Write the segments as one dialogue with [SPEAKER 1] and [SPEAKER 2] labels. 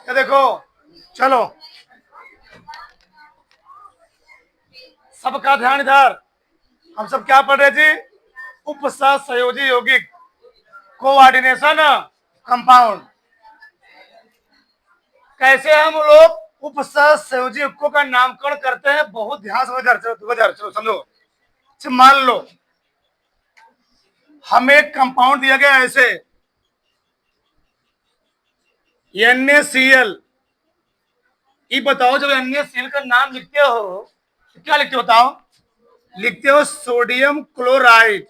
[SPEAKER 1] ये देखो, चलो सबका ध्यान इधर। हम सब क्या पढ़ रहे जी? उपसर्ग संयोजी यौगिक, कोऑर्डिनेशन कंपाउंड। कैसे हम लोग उपसर्ग संयोजी यौगिकों का नामकरण करते हैं, बहुत ध्यान से चलो समझो। मान लो हमें एक कंपाउंड दिया गया ऐसे NaCl। ये बताओ, जब NaCl का नाम लिखते हो तो क्या लिखते हो बताओ? लिखते हो सोडियम क्लोराइड।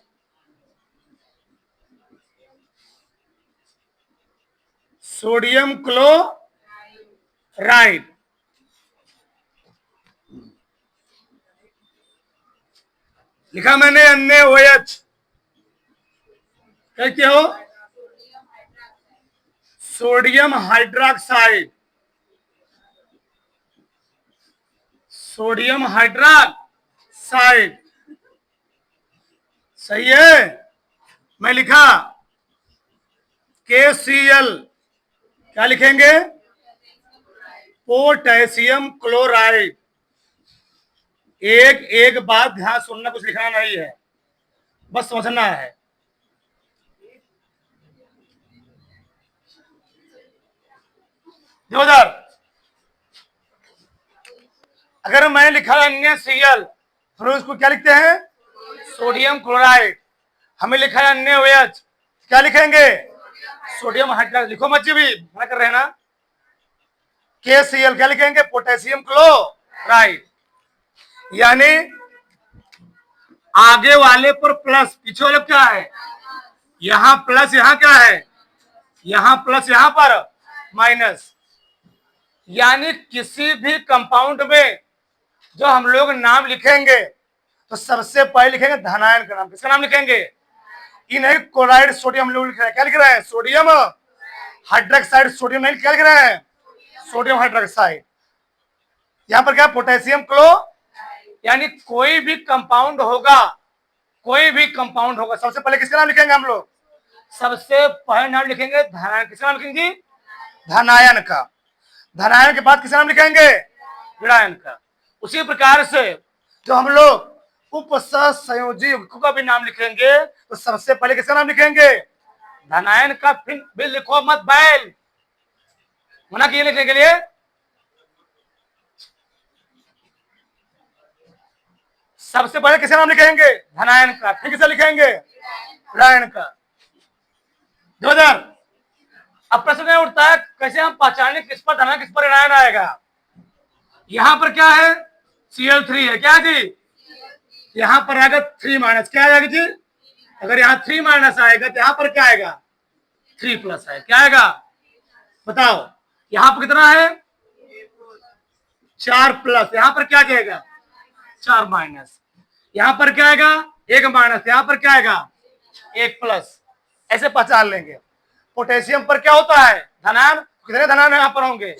[SPEAKER 1] Sodium chloride. लिखा मैंने NaOH। क्या हो? Sodium hydroxide. Sodium hydroxide. सही है। मैं लिखा KCl। क्या लिखेंगे? Potassium chloride. एक एक बात ध्यान सुनना, कुछ लिखना नहीं है, बस समझना है। जोरदार। अगर मैं लिखा NaCl, फिर उसको क्या लिखते हैं? Sodium chloride. हमें लिखा है NaOH, क्या लिखेंगे? Sodium hydroxide. लिखो मत जी, भी मना कर रहे हैं ना। KCl क्या लिखेंगे? Potassium chloride. यानी आगे वाले पर प्लस, पीछे वाले क्या है? यहां प्लस, यहां क्या है? यहां प्लस, यहां पर माइनस। यानी किसी भी कंपाउंड में जो हम लोग नाम लिखेंगे तो सबसे पहले लिखेंगे धनायन का नाम। किसका नाम लिखेंगे? इन्हें क्लोराइड सोडियम लोग लिख रहे हैं। क्या लिख रहे हैं? Sodium hydroxide. सोडियम नहीं, क्या लिख रहे हैं? Sodium hydroxide. यहां पर क्या? पोटेशियम क्लो। यानी कोई भी कंपाउंड होगा, कोई भी कंपाउंड होगा, सबसे पहले किसका नाम लिखेंगे हम लोग? सबसे पहले नाम लिखेंगे धनायन। किसका नाम लिखेंगे? धनायन का। धनायन के बाद किसका नाम लिखेंगे? ऋणायन का। उसी प्रकार से जो हम लोग उपसर्ग संयोजी यौगिकों का भी नाम लिखेंगे तो सबसे पहले किसका नाम लिखेंगे? धनायन का। फिर लिखो मत बैल, मना किए लिखने के लिए। सबसे पहले किसका नाम लिखेंगे? धनायन का। फिर किसे लिखेंगे? ऋणायन का। 2000। अब प्रश्न नहीं उठता है कैसे हम पहचाने किस पर धनायन किस पर ऋणायन आएगा। यहां पर क्या है? Cl3 है। क्या जी? यहां पर आएगा 3 माइनस। क्या आएगा जी? अगर यहाँ 3 माइनस आएगा तो यहां पर क्या आएगा? 3 प्लस है। क्या आएगा बताओ? यहां पर कितना है? 4 प्लस। यहां पर क्या जाएगा? 4 माइनस। यहां पर क्या आएगा? 1 माइनस। यहां पर क्या आएगा? 1 प्लस। ऐसे पहचान लेंगे। पोटेशियम पर क्या होता है? धनायन। कितने धनायन यहां पर होंगे?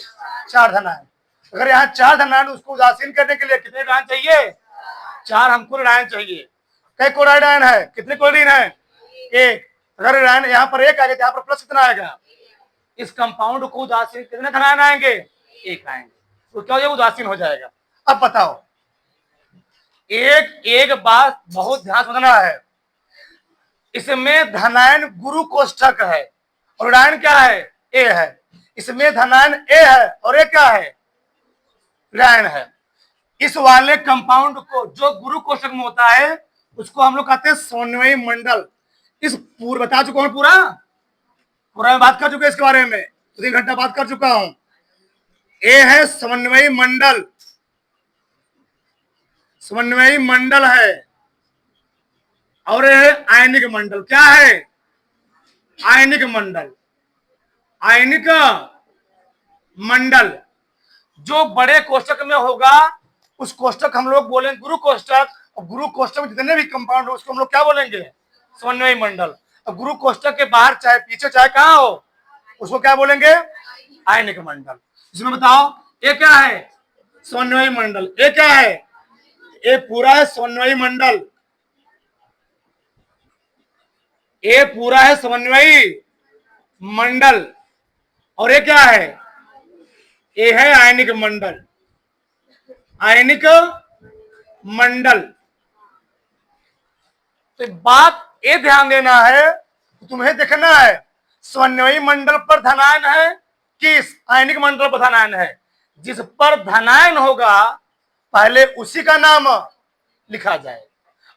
[SPEAKER 1] 4 धनायन। अगर यहाँ 4 धनायन, उसको उदासीन करने के लिए कितने ऋणायन चाहिए? 4 हमको ऋणायन चाहिए। कई क्लोराइड आयन है? कितने क्लोरीन है? 1। अगर ऋणायन यहाँ पर 1 आएगा तो यहाँ पर प्लस कितना आएगा? इस कंपाउंड को उदासीन कितने धनायन आएंगे? 1 आएंगे। तो क्या हो जाएगा? उदासीन हो जाएगा। अब बताओ, एक एक बात बहुत ध्यान समझना है। इसमें धनायन गुरु कोष्ठक है और ऋणायन क्या है? ए है। इसमें धनायन ए है और ए क्या है? ऋणायन है। इस वाले कंपाउंड को जो गुरु कोष्ठक में होता है उसको हम लोग कहते हैं समन्वयी मंडल। इस पूर्व बता चुका हूं, पूरा मैं बात कर चुका इसके बारे में, 3 घंटा बात कर चुका हूं। ए है समन्वयी मंडल। समन्वयी मंडल है। और ये है आयनिक मंडल। क्या है? आयनिक मंडल। आयनिक मंडल जो बड़े कोष्ठक में होगा उस कोष्ठक हम लोग बोलेंगे गुरु कोष्ठक। और गुरु कोष्ठक में जितने भी कंपाउंड हो उसको हम लोग क्या बोलेंगे? समन्वयी मंडल। और गुरु कोष्ठक के बाहर चाहे पीछे चाहे कहां हो उसको क्या बोलेंगे? आयनिक मंडल। इसमें बताओ ये क्या है? समन्वयी मंडल। ये क्या है? ये पूरा है समन्वयी मंडल। ये पूरा है समन्वयी मंडल। और ये क्या है? ये है आयनिक मंडल, आयनिक मंडल। तो बात ये ध्यान देना है, तुम्हें देखना है समन्वयी मंडल पर धनायन है, किस आयनिक मंडल पर धनायन है। जिस पर धनायन होगा पहले उसी का नाम लिखा जाए।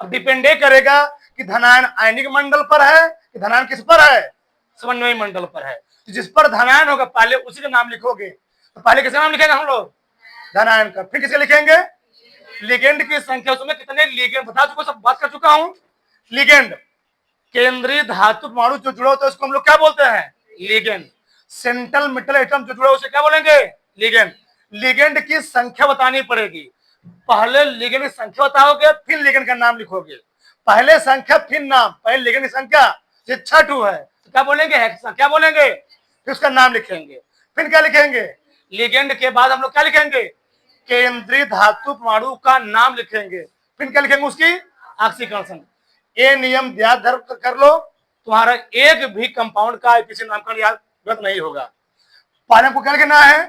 [SPEAKER 1] अब डिपेंड करेगा कि धनायन आयनिक मंडल पर है कि धनायन किस पर है, समन्वयी मंडल पर है। तो जिस पर धनायन होगा पहले उसी का नाम लिखोगे। तो पहले किसका नाम लिखेंगे हम लोग, धनायन का। फिर किसे लिखेंगे, लिगेंड की संख्या। उसमें कितने लिगेंड बता चुका, सब बात कर चुका हूं। लिगेंड केंद्रीय धातु परमाणु जो जुड़ा होता है उसको हम लोग क्या बोलते हैं, लिगेंड। सेंट्रल मेटल एटम जो जुड़ा उसे क्या बोलेंगे, लिगेंड। लिगेंड की संख्या बतानी पड़ेगी। पहले लिगेंड की संख्या बताओगे फिर लिगेंड का नाम लिखोगे। पहले संख्या फिर नाम, पहले लिगेंड की संख्या 6 है तो क्या बोलेंगे, हेक्सा क्या बोलेंगे, फिर उसका नाम लिखेंगे। फिर क्या लिखेंगे, लिगेंड के बाद हम लोग क्या लिखेंगे, केंद्रीय धातु परमाणु का नाम लिखेंगे। फिर क्या लिखेंगे, उसकी ऑक्सीकरण संख्या। ये नियम याद कर लो, तुम्हारा एक भी कंपाउंड का किसी नामकरण याद गलत नहीं होगा। पहले हमको क्या लिखना है,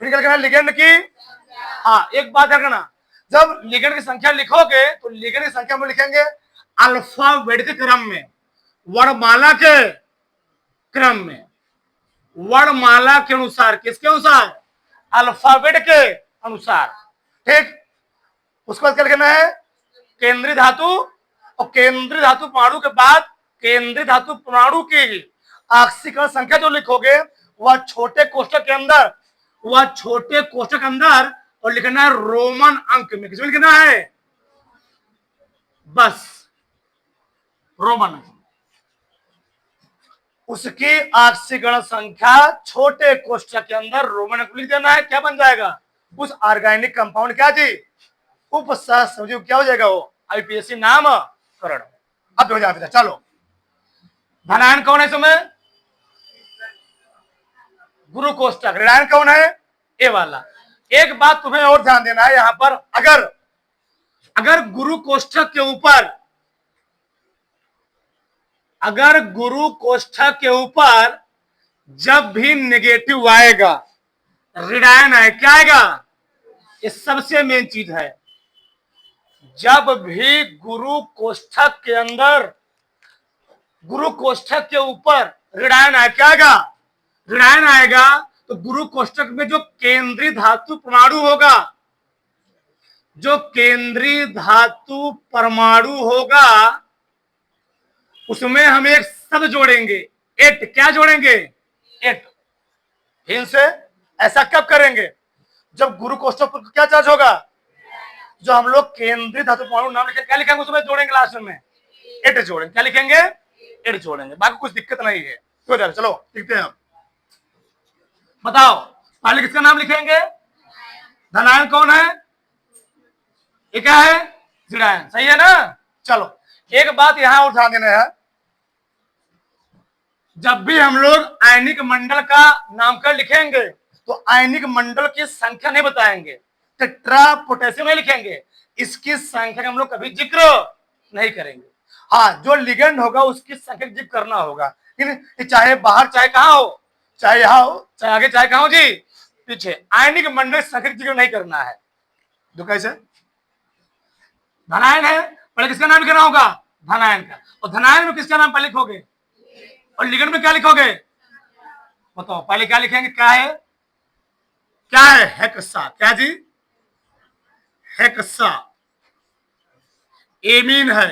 [SPEAKER 1] फिर क्या लिखना है, लिगेंड की। हाँ एक बात रखना, जब लिगेंड की संख्या लिखोगे तो लिगेंड की संख्या में लिखेंगे अल्फाबेटिक क्रम में, वर्णमाला के क्रम में, वर्णमाला के अनुसार। किसके अनुसार, अल्फाबेट के अनुसार। ठीक, उसके बाद क्या लिखना है, केंद्रीय धातु। और केंद्रीय धातु परमाणु के बाद केंद्रीय धातु परमाणु की ऑक्सीकरण संख्या जो लिखोगे वह छोटे कोष्ठक के अंदर, वह छोटे कोष्ठक अंदर, और लिखना है रोमन अंक में। किसमें लिखना है, बस रोमन अंक। उसकी ऑक्सीकरण संख्या छोटे कोष्ठक के अंदर रोमन अंक लिख देना है। क्या बन जाएगा, उस ऑर्गेनिक कंपाउंड क्या जी, उपसहसंयोजी क्या हो जाएगा, वो आईपीएससी नामकरण। अब हो जाए, चलो धनायन कौन है इसमें, गुरु कोष्ठक। ऋणायन कौन है, ए वाला। एक बात तुम्हें और ध्यान देना है, यहां पर अगर गुरु कोष्ठक के ऊपर, अगर गुरु कोष्ठक के ऊपर जब भी नेगेटिव आएगा, ऋणायन है, क्या आएगा, ये सबसे मेन चीज है। जब भी गुरु कोष्ठक के अंदर, गुरु कोष्ठक के ऊपर ऋणायन आए, क्या आएगा, ऋणायन आएगा, तो गुरु कोष्ठक में जो केंद्रीय धातु परमाणु होगा, जो केंद्रीय धातु परमाणु होगा उसमें हम एक शब्द जोड़ेंगे, एट। क्या जोड़ेंगे, एट। फिर से ऐसा कब करेंगे, जब गुरु कोष्ठक पर क्या चार्ज होगा, जो हम लोग केंद्रीय धातु परमाणु नाम लिखेंगे, क्या लिखेंगे उसमें जोड़ेंगे, लास्ट में एट जोड़ेंगे। क्या लिखेंगे, एट जोड़ेंगे। बाकी कुछ दिक्कत नहीं है। तो चलो लिखते हैं। बताओ पहले किसका नाम लिखेंगे, धनायन कौन है, ये क्या है, ऋणायन। सही है ना। चलो एक बात यहां और ध्यान देना है, जब भी हम लोग आयनिक मंडल का नामकरण लिखेंगे तो आयनिक मंडल की संख्या नहीं बताएंगे, टेट्रा पोटेशियम नहीं लिखेंगे, इसकी संख्या का हम लोग कभी जिक्र नहीं करेंगे। हाँ जो लिगेंड होगा उसकी संख्या जिक्र करना होगा, चाहे बाहर चाहे कहां हो, चाहे यहां हो चाहे आगे चाहे कहां हो जी, पीछे। आयनिक मंडल संख्या जिक्र नहीं करना है। तो कैसे, धनायन है, पहले किसका नाम लिखना होगा, धनायन का। और धनायन में किसका नाम पहले लिखोगे, और लिगेंड में क्या लिखोगे, बताओ पहले क्या लिखेंगे, क्या है, क्या है, हेक्सा। क्या जी, हेक्सा। एमीन है,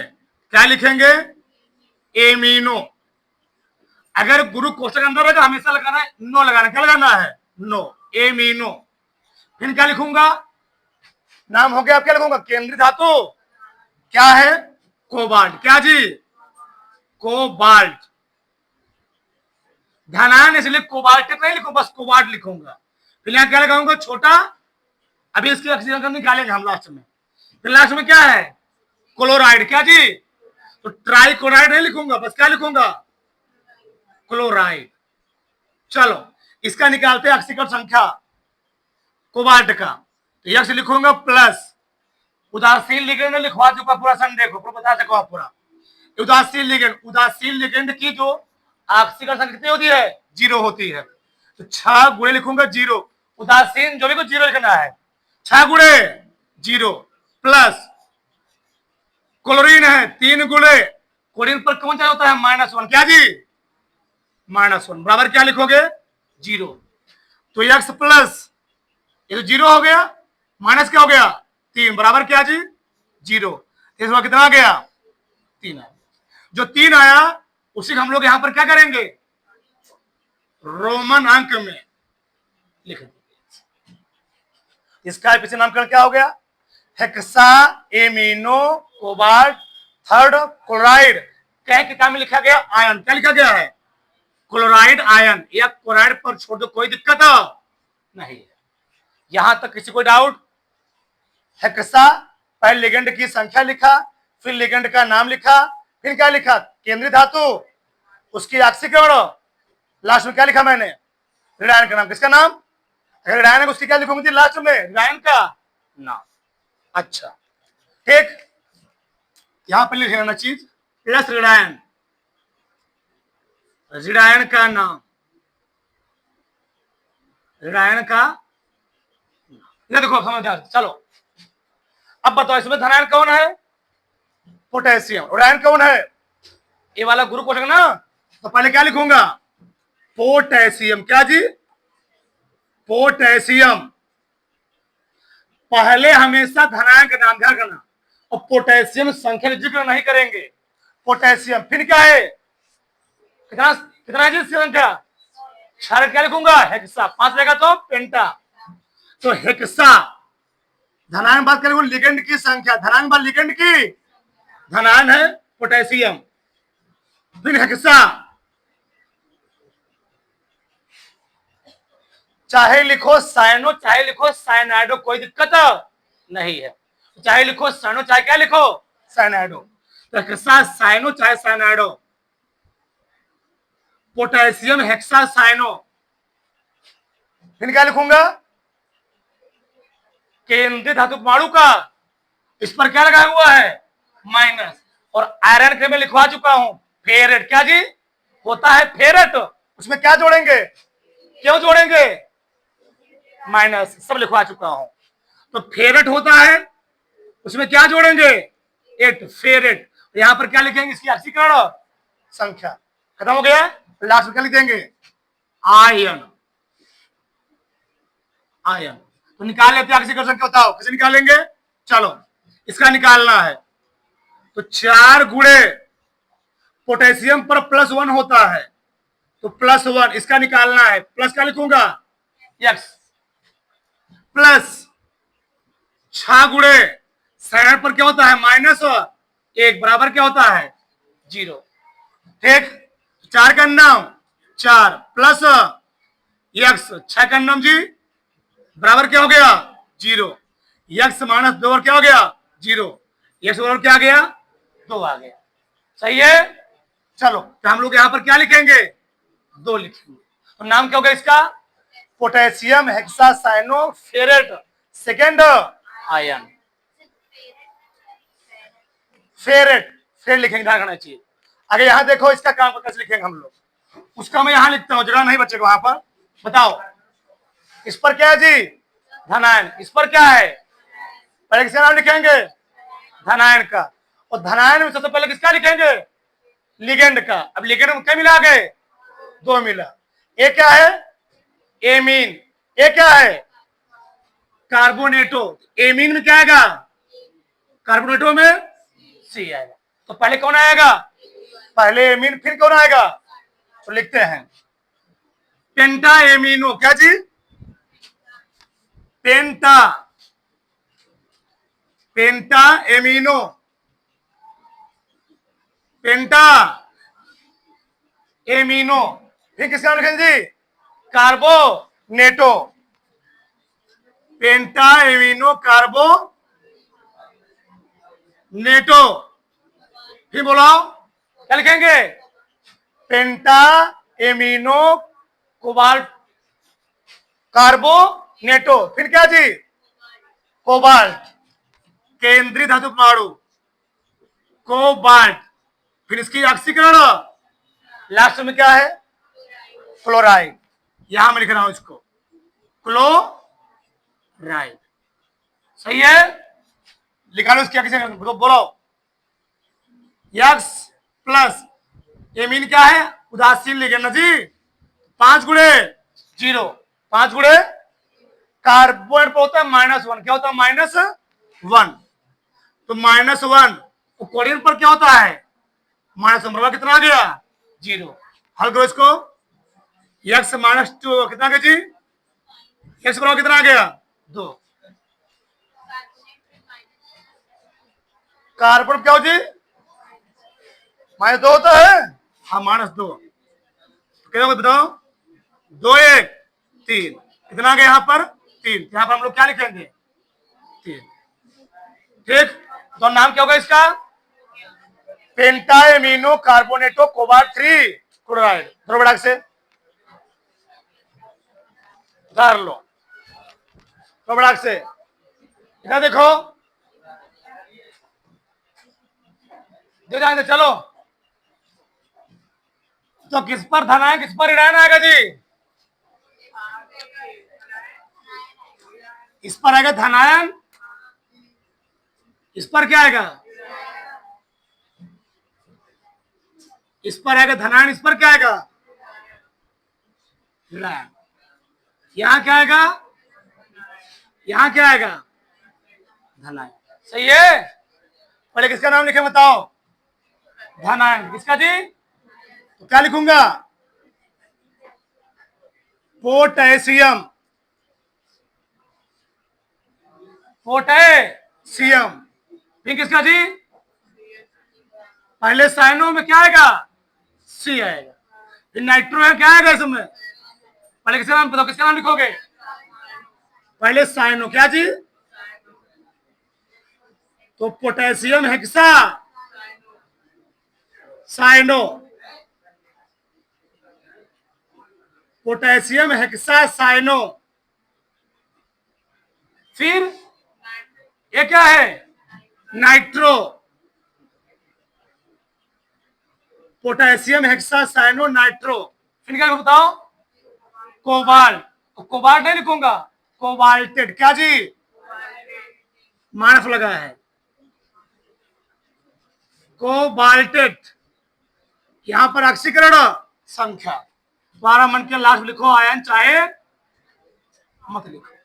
[SPEAKER 1] क्या लिखेंगे, एमीनो। अगर गुरु कोष्ठक अंदर है तो हमेशा लगाना है नो, लगाना क्या लगाना है, नो, एमीनो। फिर क्या लिखूंगा, नाम हो गया, अब क्या लिखूंगा, केंद्रीय धातु क्या है, कोबाल्ट। क्या जी, कोबाल्ट। धनायन इसलिए कोबाल्ट नहीं लिखूं, बस कोबाल्ट लिखूंगा। फिर यहां क्या लगाऊंगा, छोटा। अभी इसकी ऑक्सीजन निकालेंगे हम लास्ट में। फिर लास्ट में क्या है, क्लोराइड। क्या जी, तो ट्राइक्लोराइड नहीं लिखूंगा, बस क्या लिखूंगा, क्लोराइड। चलो इसका निकालते हैं ऑक्सीकरण संख्या कोबाल्ट का। तो यक्स लिखूंगा प्लस, उदासीन लिगेंड लिखवा चुका पूरा संडे को, पूरा बता चुका पूरा। उदासीन लिगेंड, उदासीन लिगेंड की जो ऑक्सीकरण संख्या कितनी होती है, 0 होती है। तो 6 गुणे लिखूंगा 0, उदासीन जो भी कुछ 0 लिखना है। 6 गुणे 0 प्लस क्लोरीन है 3 गुणे क्लोरीन पर कौन सा होता है -1 क्या जी -1 बराबर क्या लिखोगे 0। तो x प्लस ये तो 0 हो गया माइनस क्या हो गया 3 बराबर क्या जी 0। इस बार कितना आ गया 3 आया। जो 3 आया उसी हम लोग यहां पर क्या करेंगे रोमन अंक में लिख देंगे। इसका पीछे नामकरण क्या हो गया hexa amino cobalt third chloride क्या किताब में लिखा गया आयन क्या लिखा गया है क्लोराइड आयन या क्लोराइड पर छोड़ दो कोई दिक्कत नहीं है। यहां तक किसी को डाउट हेक्सा पहले लिगेंड की संख्या लिखा फिर लिगेंड का नाम लिखा फिर क्या लिखा केंद्रीय धातु उसकी ऑक्सीकरण लास्ट में क्या लिखा मैंने ऋणायन का नाम किसका नाम ऋणायन उसकी क्या लिखूंगी लास्ट में ऋणायन का नाम। अच्छा ठीक यहां पर लिख लेना चीज प्लस ऋणायन ऋणायन का नाम ऋणायन का ये देखो समझ चलो अब बताओ इसमें धनायन कौन है पोटेशियम ऋणायन कौन है ये वाला ग्रुप हो ना तो पहले क्या लिखूंगा पोटेशियम क्या जी पोटेशियम पहले हमेशा धनायन का नाम ध्यान करना और पोटेशियम संख्या जिक्र नहीं करेंगे पोटेशियम फिर क्या है कितना कितना है संख्या 6 क्या लिखूंगा हेक्सा 5 रहेगा तो पेंटा तो हेक्सा धनायन बात करेंगे लिगेंड की संख्या धनायन बात लिगेंड की धनायन है पोटेशियम फिर हेक्सा चाहे लिखो साइनो चाहे लिखो साइनाइडो कोई दिक्कत नहीं है चाहे लिखो साइनो चाहे क्या लिखो साइनाइडो तो हेक्सा साइनो चाहे साइनाइडो पोटेशियम हेक्सा साइनो फिर क्या लिखूंगा केंद्रीय धातु परमाणु का इस पर क्या लगा हुआ है माइनस और आयरन के में लिखवा चुका हूं फेरेट क्या जी होता है फेरेट उसमें क्या जोड़ेंगे क्यों जोड़ेंगे माइनस सब लिखवा चुका हूं तो फेरेट होता है उसमें क्या जोड़ेंगे 8 फेरेट यहां पर क्या लिखेंगे इसकी ऑक्सीकरण संख्या खत्म हो गया लास्ट में क्या लिख देंगे आयन आयन तो निकाल लेते ऑक्सीकरण संख्या बताओ कैसे निकालेंगे चलो इसका निकालना है तो 4 गुणे पोटेशियम पर +1 होता है तो +1 इसका निकालना है प्लस क्या लिखूंगा x प्लस 6 गुणे साइड पर क्या होता है -1 बराबर क्या होता है 0 ठीक 4 का नाम 4 प्लस x 6 का नाम जी बराबर क्या हो गया 0 x - 2 क्या हो गया 0 x बराबर क्या आ गया 2 आ गया सही है। चलो तो हम लोग यहां पर क्या लिखेंगे 2 लिखेंगे तो नाम क्या होगा इसका potassium hexacyano ferrate second ion ferrate फेर लिखेंगे ध्यान रखना चाहिए। अगर यहां देखो इसका काम कैसे लिखेंगे हम लोग उसका मैं यहां लिखता हूं जगह नहीं बचेगा वहां पर बताओ इस पर क्या है जी धनायन इस पर क्या है पहले किसका नाम लिखेंगे धनायन का और धनायन में सबसे पहले किसका लिखेंगे लिगेंड का। अब लिगेंड में क्या मिला गए 2 मिला ये क्या है एमीन ये क्या है कार्बोनेटो एमीन में क्या आएगा कार्बोनेटो में सी आएगा तो पहले कौन आएगा पहले एमीन फिर कौन आएगा तो लिखते हैं पेंटा एमिनो क्या जी पेंटा पेंटा एमिनो पेंटा एमिनो फिर किसका नाम लिखेंगे जी कार्बोनेटो पेंटा एमिनो कार्बो नेटो फिर बोलाओ क्या लिखेंगे पेंटा एमिनो कोबाल्ट कार्बोनेटो फिर क्या जी कोबाल्ट केंद्रीय धातु परमाणु कोबाल्ट फिर इसकी ऑक्सीकरण लास्ट में क्या है क्लोराइड यहां मैं लिख रहा हूं इसको क्लोराइड। सही है, लिखा लो क्या, किसी बोलो। एक्स प्लस ये मीन क्या है, उदासीन लिखे ना जी, 5 गुणे 0, 5 गुणे कार्बन पर होता है -1, क्या होता है -1, तो -1 कोरियन पर क्या होता है -1, कितना आ गया 0। हल करो इसको, एक्स -2 कितना आ गया जी, एक्स बराबर कितना आ गया 2, कार्बन क्या हो जी -2 होता है, हाँ -2, कितना बताओ 2 1 3, कितना आ गया यहाँ पर 3, यहाँ पर हम लोग क्या लिखेंगे 3, ठीक। तो नाम क्या होगा इसका, पेंटाएमिनो कार्बोनेटो कोबाल्ट 3 क्लोराइड। बड़ा से उतार लो, तो बड़ा से इधर देखो, दे चलो, तो किस पर धन आए, किस पर ऋण आएगा जी, इस पर आएगा धनायन, इस पर क्या आएगा, इस पर आएगा धनायन, इस पर क्या आएगा ऋण। यहां क्या आएगा, यहां क्या आएगा धनायन। सही है, पहले किसका नाम लिखे बताओ, धनायन, किसका जी, तो क्या लिखूंगा पोटेशियम, पोटेशियम, फिर किसका जी, पहले साइनो में क्या आएगा सी आएगा, फिर नाइट्रो है क्या आएगा इसमें, पहले किसका नाम बताओ, किसका नाम लिखोगे, पहले साइनो क्या जी, तो potassium hexa cyano, potassium hexa cyano, फिर ये क्या है nitro, potassium hexa cyano nitro, फिर क्या बताओ कोबाल्ट, तो कोबाल्ट नहीं लिखूंगा कोबाल्टेड, क्या जी मानफ लगा है कोबाल्टेड, यहां पर ऑक्सीकरण संख्या 12 मन के लास्ट लिखो, आयन चाहे मत लिखो,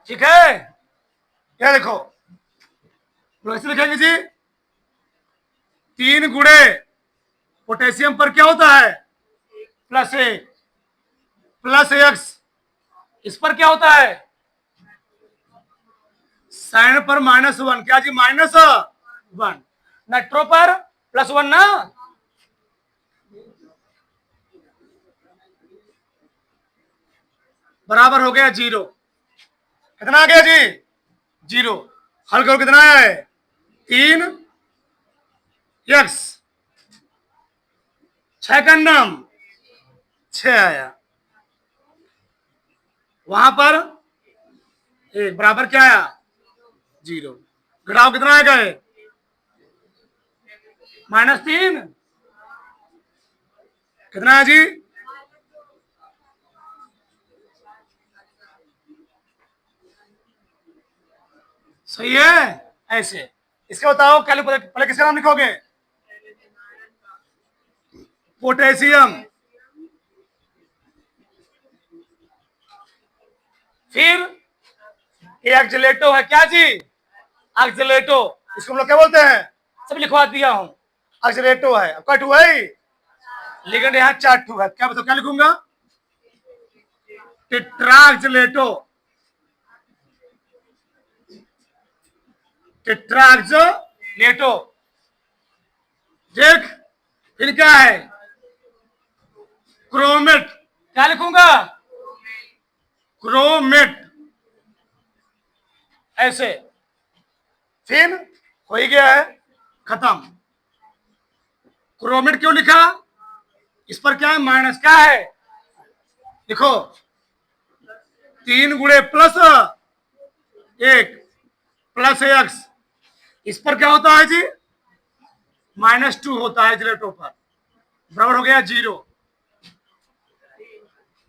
[SPEAKER 1] ठीक है। क्या देखो ऐसे लिखेंगे जी, 3 गुणे पोटेशियम पर क्या होता है +1 प्लस एक्स, इस पर क्या होता है साइन पर -1, क्या जी -1, नाइट्रो पर +1 ना, बराबर हो गया 0, कितना आ गया जी 0, हल करो कितना आया है 3 एक्स, 6 का नाम 6 आया, वहां पर एक बराबर क्या आया 0, घटाओ कितना आएगा -3, कितना है जी सही है, ऐसे इसका बताओ, क्या पहले किसका नाम लिखोगे पोटेशियम, फिर ऑक्सीलेटो है क्या जी ऑक्सीलेटो, इसको हम लोग क्या बोलते हैं, सब लिखवा दिया हूं, ऑक्सीलेटो है, आपका 2 है लिगेंड यहाँ 4 2 है, क्या बताओ क्या लिखूंगा टेट्राऑक्सीलेटो, टेट्राऑक्सीलेटो, देख फिर क्या है क्रोमेट, क्या लिखूंगा क्रोमेट, ऐसे, फिर हो ही गया है खत्म। क्रोमेट क्यों लिखा, इस पर क्या है माइनस, क्या है लिखो 3 गुणे +1 प्लस एक्स, इस पर क्या होता है जी -2 होता है जिलेटो पर, बराबर हो गया 0,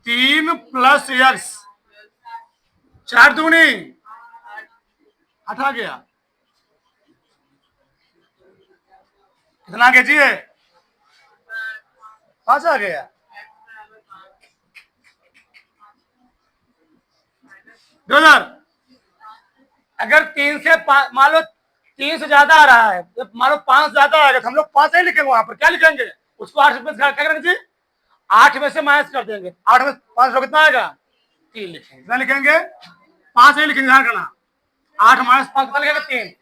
[SPEAKER 1] 3 + x 4 दूनी 8 आ गया। कितना आगे जी? 5 आ गया। अगर 3 से मान लो 3 से ज्यादा आ रहा है, मान लो 5 ज्यादा आएगा तो हम लोग 5 नहीं लिखेंगे, वहां पर क्या लिखेंगे? उसको 8 में क्या करेंगे जी? 8 में से माइनस कर देंगे। 8 में 5 कितना आएगा? 3 लिखेंगे। कितना लिखेंगे? 5 नहीं लिखेंगे, ध्यान करना। 8 माइनस 5 कितना लिखेंगे? 3।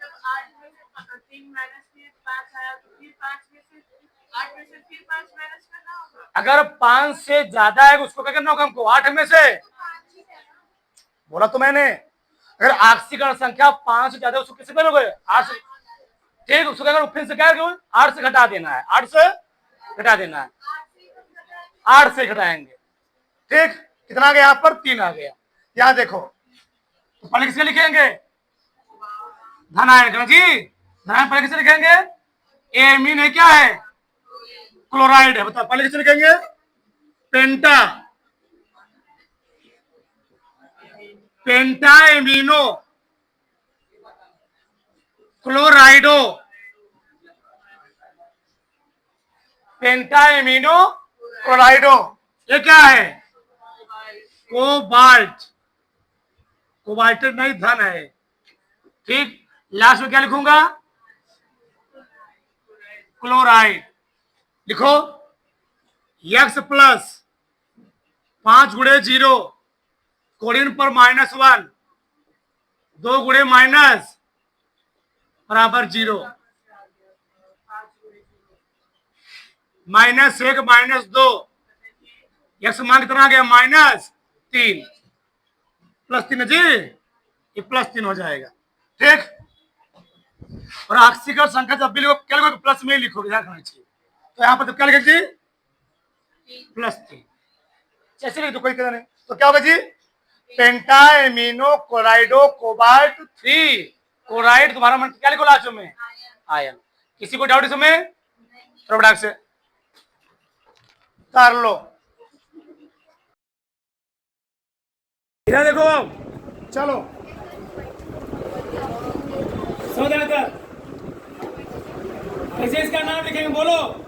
[SPEAKER 1] अगर 5 से ज्यादा है उसको क्या करना होगा हमको? 8 में से, बोला तो मैंने, अगर आक्सीकरण संख्या 5 से ज्यादा उसको किससे करोगे? 8 से। ठीक, उसको क्या करो? फिर से क्या करो? 8 से घटा देना है। 8 से घटा देना है। 8 से घटाएंगे। ठीक, कितना आ गया यहाँ पर? 3 आ गया। यहाँ देखो, तो पहले किसके लिखेंगे? धनायन जी। धनायन पहले किसे लिखेंगे? एमीन है, क्या है? क्लोराइड है। बताओ पहले किसे लिखेंगे? पेंटा, पेंटा एमिनो क्लोराइडो, पेंटा एमिनो क्लोराइडो। ये क्या है? कोबाल्ट। कोबाल्ट नहीं, धन है। ठीक, लास्ट में क्या लिखूंगा? क्लोराइड। लिखो x प्लस 5 गुणे 0 कोडिन पर -1, 2 गुणे माइनस बराबर 0, -1 -2, x मान कितना आ गया? -3, +3 जी, ये +3 हो जाएगा। ठीक, और आक्सीकरण संख्या जब भी लिखो क्या लिखोगे? प्लस में ही लिखोगे, ध्यान रखना चाहिए। तो यहाँ पर तो क्या लिखेंगे जी? +3। जैसे लिख दो, कोई कहना नहीं। तो क्या होगा जी? पेंटा एमिनो क्लोराइडो कोबाल्ट 3। क्लोराइड तुम्हारा मन क्या लिखो लास्ट में? आयन। किसी को डाउट इसमें? प्रोडक्ट से कर लो। इधर देखो, चलो कैसे इसका नाम लिखेंगे? बोलो।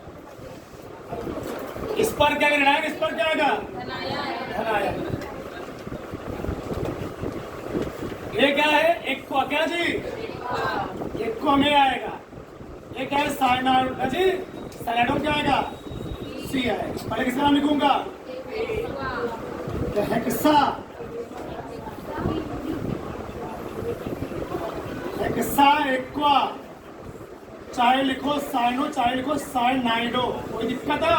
[SPEAKER 1] इस पर क्या करना है? इस पर क्या आएगा? धनायन। ये क्या है? एक को क्या जी? एक को में आएगा। ये क्या है? साइनाइड जी। साइनाइड क्या आएगा? सी आएगा। पहले किसका नाम लिखूंगा? Hexa, hexa aqua. चाहे लिखो साइनो, चाहे लिखो साइनाइडो, कोई दिक्कत है?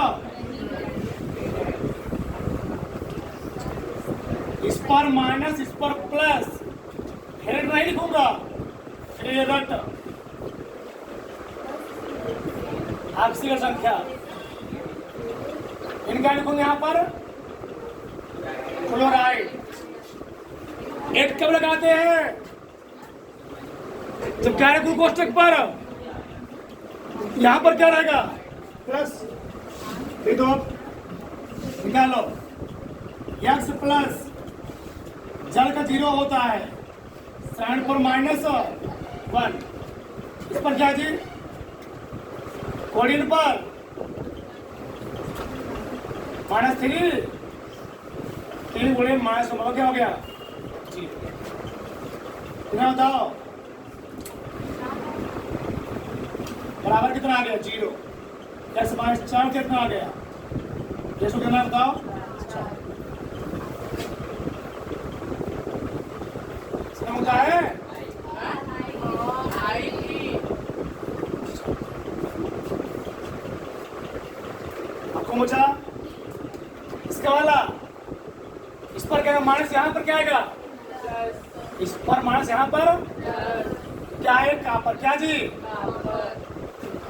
[SPEAKER 1] इस पर माइनस, इस पर प्लस, हेड नहीं लिखूंगा, फेरट। आक्सीकरण संख्या इनका लिखूंगा यहां पर क्लोराइड। एक कब लगाते हैं? जब क्या रखूं कोष्टक पर? यहां पर क्या रहेगा? प्लस। दो निकालो, x प्लस जल का 0 होता है, साइन पर -1। इस पर क्या जी? कोडिन पर -3, 3 गुणे -1 क्या हो गया? जी, कितना बताओ? बराबर कितना आ गया? 0। x -4 कितना आ गया? ये सो कितना बताओ? होता है आपको मुझा इसका वाला। इस पर क्या माइनस? यहाँ पर क्या आएगा? इस पर माइनस, यहाँ पर क्या है? कॉपर। क्या जी?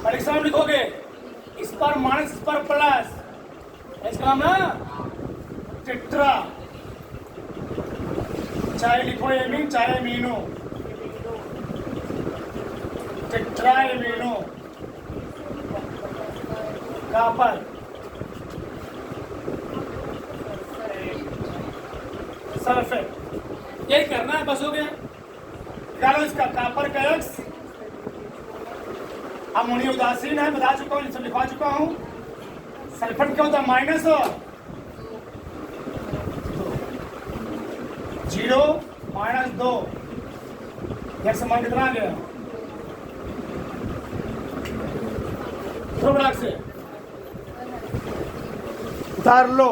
[SPEAKER 1] परीक्षा में लिखोगे इस पर माइनस, इस पर प्लस, इसका नाम ना टेट्रा। चाहे लिखो एमीन, चाहे amino, tetra amino copper sulphate. यही करना है, बस हो गया। निकालो इसका कॉपर का एक्स। अमोनिया उदासीन है, बता चुका हूँ, सब लिखवा चुका हूँ। सल्फर क्या होता है? माइनस 0 -2। यह समान कितना आ गया? से उतार लो।